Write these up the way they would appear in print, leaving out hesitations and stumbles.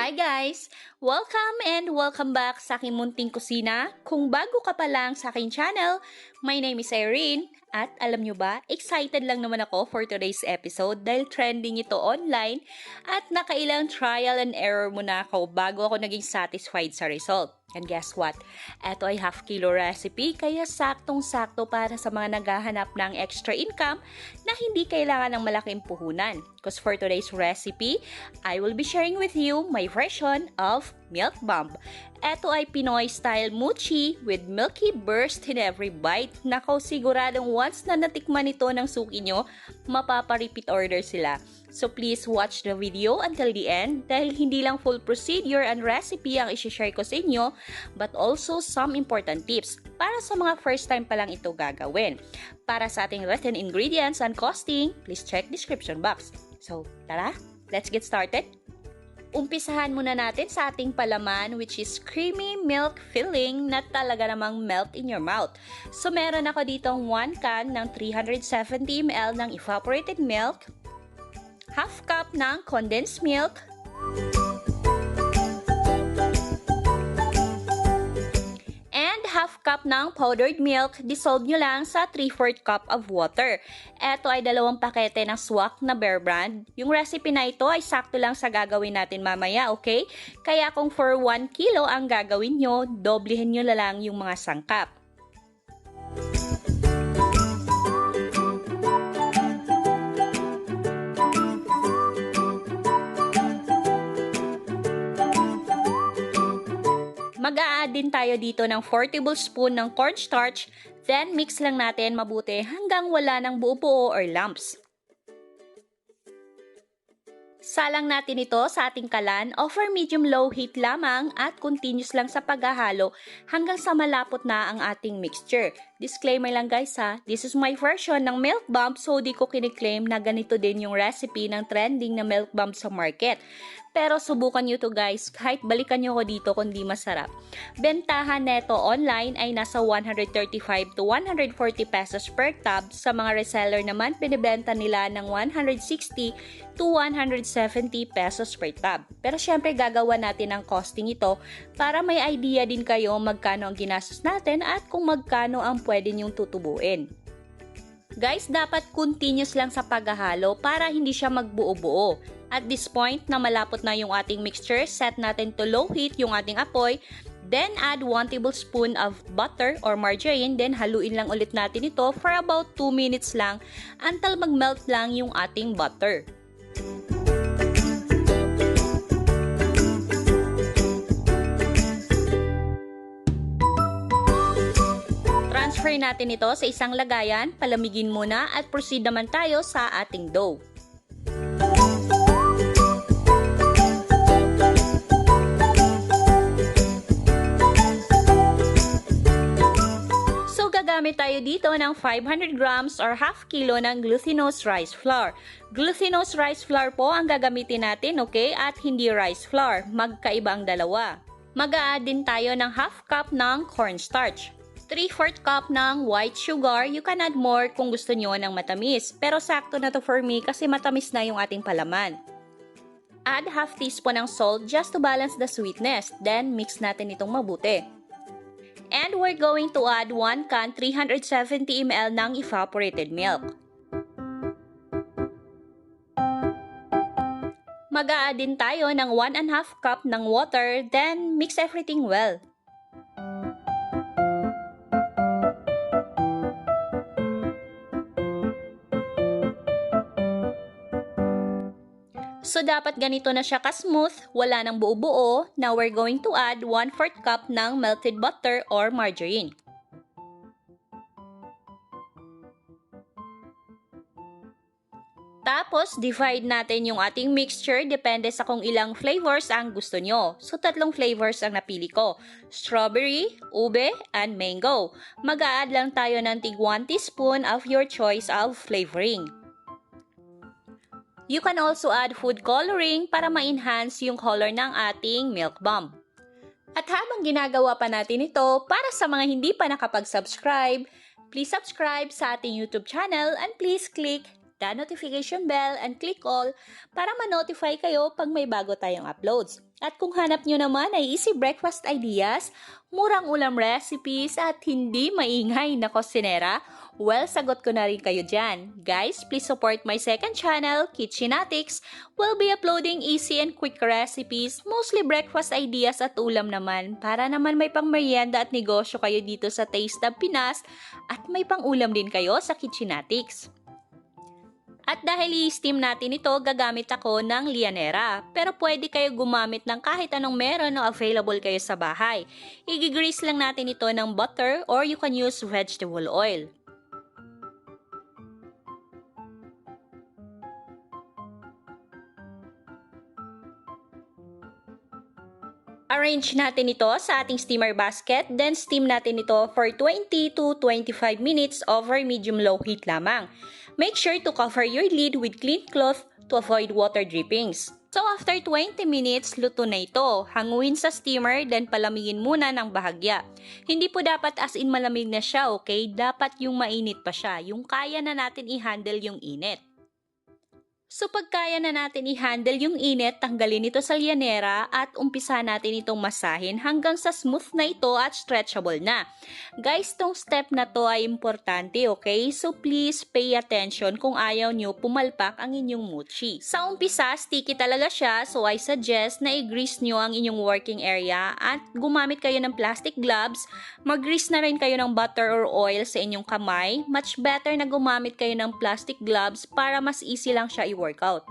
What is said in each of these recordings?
Hi guys! Welcome and welcome back sa aking munting kusina. Kung bago ka pa lang sa aking channel, my name is Irene. At alam nyo ba, excited lang naman ako for today's episode dahil trending ito online at nakailang trial and error muna ako bago ako naging satisfied sa result. And guess what? Ito ay half-kilo recipe kaya saktong-sakto para sa mga naghahanap ng extra income na hindi kailangan ng malaking puhunan. Because for today's recipe, I will be sharing with you my version of Milk Bomb. Ito ay Pinoy style mochi with milky burst in every bite. Nako, siguradong once na natikman ito ng suki nyo, mapapa-repeat order sila. So please watch the video until the end dahil hindi lang full procedure and recipe ang isi-share ko sa inyo, but also some important tips para sa mga first time pa lang ito gagawin. Para sa ating written ingredients and costing, please check description box. So tara, let's get started! Umpisahan muna natin sa ating palaman which is creamy milk filling na talaga namang melt in your mouth. So meron ako ditong 1 can ng 370 ml ng evaporated milk, half cup ng condensed milk, and half cup ng powdered milk. Dissolve nyo lang sa 3/4 cup of water. Ito ay 2 pakete ng swak na Bear Brand. Yung recipe na ito ay sakto lang sa gagawin natin mamaya, okay? Kaya kung for 1 kilo ang gagawin nyo, doblehin nyo na lang yung mga sangkap. Mag-a-add din tayo dito ng 4 tablespoon ng cornstarch, then mix lang natin mabuti hanggang wala ng buo-buo or lumps. Salang natin ito sa ating kalan, over medium-low heat lamang at continuous lang sa paghahalo hanggang sa malapot na ang ating mixture. Disclaimer lang guys ha, this is my version ng Milk Bomb so di ko kiniklaim na ganito din yung recipe ng trending na Milk Bomb sa market. Pero subukan nyo to guys, kahit balikan nyo ko dito kung di masarap. Bentahan neto online ay nasa 135 to 140 pesos per tub. Sa mga reseller naman, pinibenta nila ng 160 to 170 pesos per tub. Pero syempre gagawa natin ang costing ito para may idea din kayo magkano ang ginastos natin at kung magkano ang pwede nyong tutubuin. Guys, dapat continuous lang sa paghahalo para hindi siya magbuo-buo. At this point na malapot na yung ating mixture, set natin to low heat yung ating apoy. Then add 1 tablespoon of butter or margarine. Then haluin lang ulit natin ito for about 2 minutes lang until mag-melt lang yung ating butter. Transfer natin ito sa isang lagayan, palamigin muna at proceed naman tayo sa ating dough. Gagamit tayo dito ng 500 grams or half kilo ng glutinous rice flour. Glutinous rice flour po ang gagamitin natin, okay? At hindi rice flour. Magkaiba ang dalawa. Mag-a-add din tayo ng half cup ng cornstarch. 3/4 cup ng white sugar. You can add more kung gusto nyo ng matamis. Pero sakto na to for me kasi matamis na yung ating palaman. Add half teaspoon ng salt just to balance the sweetness. Then mix natin itong mabuti. And we're going to add 1 can 370 ml ng evaporated milk. Mag-a-add din tayo ng 1½ cup ng water, then mix everything well. So, dapat ganito na siya ka-smooth, wala nang buo-buo. Now, we're going to add 1/4 cup ng melted butter or margarine. Tapos, divide natin yung ating mixture depende sa kung ilang flavors ang gusto nyo. So, 3 flavors ang napili ko. Strawberry, ube, and mango. Mag-a-add lang tayo ng tig 1 teaspoon of your choice of flavoring. You can also add food coloring para ma-enhance yung color ng ating Milk Bomb. At habang ginagawa pa natin ito, para sa mga hindi pa nakapag-subscribe, please subscribe sa ating YouTube channel and please click the notification bell and click all para ma-notify kayo pag may bago tayong uploads. At kung hanap nyo naman ay easy breakfast ideas, murang ulam recipes at hindi maingay na kosinera, well, sagot ko na rin kayo dyan. Guys, please support my second channel, Kitchenatics. We'll be uploading easy and quick recipes, mostly breakfast ideas at ulam naman, para naman may pang merienda at negosyo kayo dito sa Taste of Pinas at may pang ulam din kayo sa Kitchenatics. At dahil i-steam natin ito, gagamit ako ng lianera. Pero pwede kayo gumamit ng kahit anong meron o available kayo sa bahay. I-grease lang natin ito ng butter or you can use vegetable oil. Arrange natin ito sa ating steamer basket, then steam natin ito for 20 to 25 minutes over medium-low heat lamang. Make sure to cover your lid with clean cloth to avoid water drippings. So after 20 minutes, luto na ito. Hanguin sa steamer, then palamigin muna ng bahagya. Hindi po dapat as in malamig na siya, okay? Dapat yung mainit pa siya, yung kaya na natin i-handle yung init. So pag kaya na natin i-handle yung init, tanggalin ito sa lianera at umpisa natin itong masahin hanggang sa smooth na ito at stretchable na. Guys, tong step na to ay importante, okay? So please pay attention kung ayaw nyo pumalpak ang inyong mochi. Sa umpisa, sticky talaga siya, so I suggest na i-grease nyo ang inyong working area at gumamit kayo ng plastic gloves. Mag-grease na rin kayo ng butter or oil sa inyong kamay. Much better na gumamit kayo ng plastic gloves para mas easy lang siya i-workout.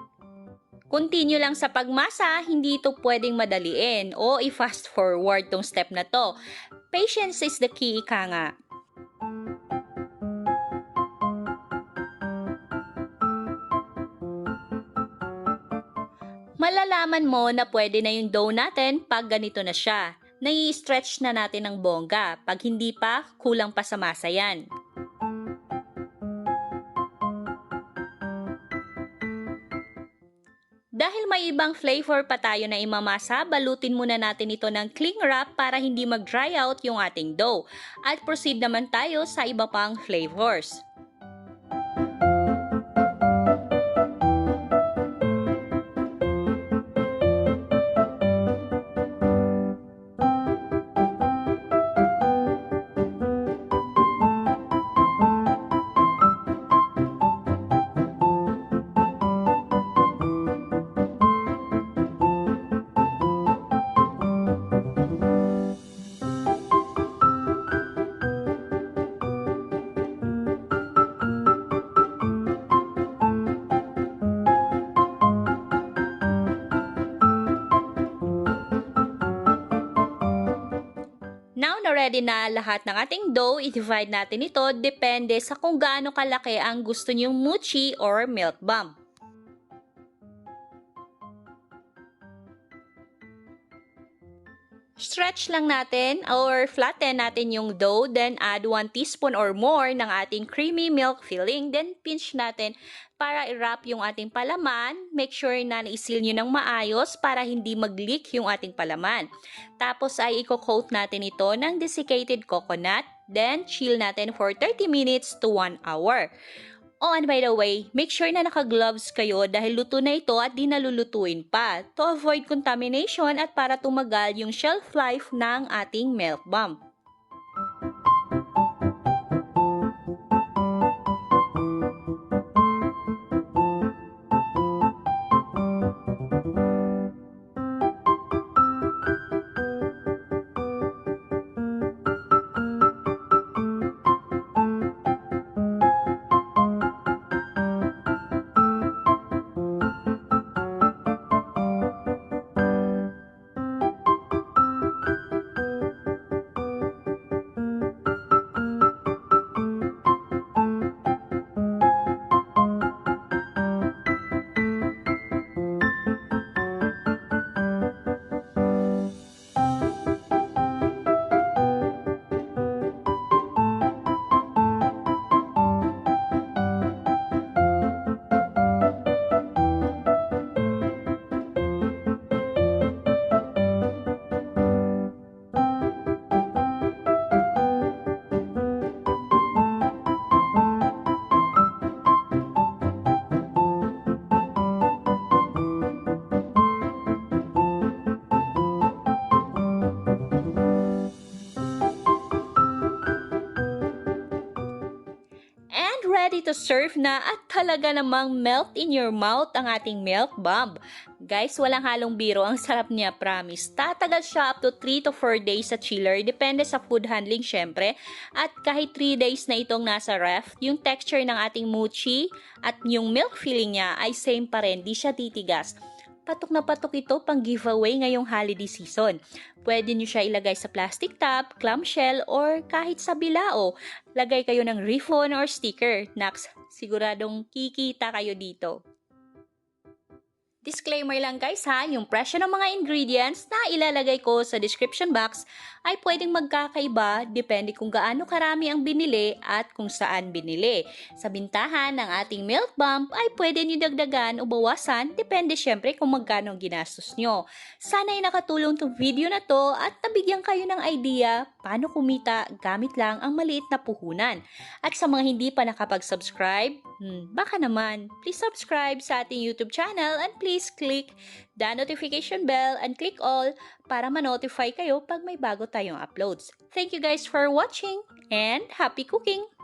Continue lang sa pagmasa, hindi ito pwedeng madaliin o i-fast forward tong step na to. Patience is the key, ika nga. Malalaman mo na pwede na yung dough natin pag ganito na siya. Nai-stretch na natin ng bongga. Pag hindi pa, kulang pa sa masa yan. Dahil may ibang flavor pa tayo na imamasa, balutin muna natin ito ng cling wrap para hindi mag-dry out yung ating dough. At proceed naman tayo sa iba pang flavors. Now na ready na lahat ng ating dough, i-divide natin ito depende sa kung gaano kalaki ang gusto nyong mochi or milk bomb. Stretch lang natin or flatten natin yung dough, then add 1 teaspoon or more ng ating creamy milk filling, then pinch natin para i-wrap yung ating palaman. Make sure na na-seal nyo ng maayos para hindi mag-leak yung ating palaman. Tapos ay i-coat natin ito ng desiccated coconut, then chill natin for 30 minutes to 1 hour. Oh, and by the way, make sure na naka-gloves kayo dahil luto na ito at di nalulutuin pa to avoid contamination at para tumagal yung shelf life ng ating milk bomb. ready to serve na at talaga namang melt in your mouth ang ating milk bomb. Guys, walang halong biro, ang sarap niya, promise. Tatagal siya up to 3 to 4 days sa chiller, depende sa food handling syempre. At kahit 3 days na itong nasa ref, yung texture ng ating mochi at yung milk filling niya ay same pa rin, di siya titigas. Patok na patok ito pang giveaway ngayong holiday season. Pwede nyo siya ilagay sa plastic top, clamshell, or kahit sa bilao. Lagay kayo ng ribbon or sticker. Naks, siguradong kikita kayo dito. Disclaimer lang guys ha, yung presyo ng mga ingredients na ilalagay ko sa description box ay pwedeng magkakaiba depende kung gaano karami ang binili at kung saan binili. Sa bintahan ng ating milk bomb ay pwede nyo dagdagan o bawasan depende syempre kung magkano ang ginastos nyo. Sana'y nakatulong tong video na to at nabigyan kayo ng idea paano kumita gamit lang ang maliit na puhunan. At sa mga hindi pa nakapag-subscribe, baka naman, please subscribe sa ating YouTube channel and please click the notification bell and click all para ma-notify kayo pag may bago tayong uploads. Thank you guys for watching and happy cooking!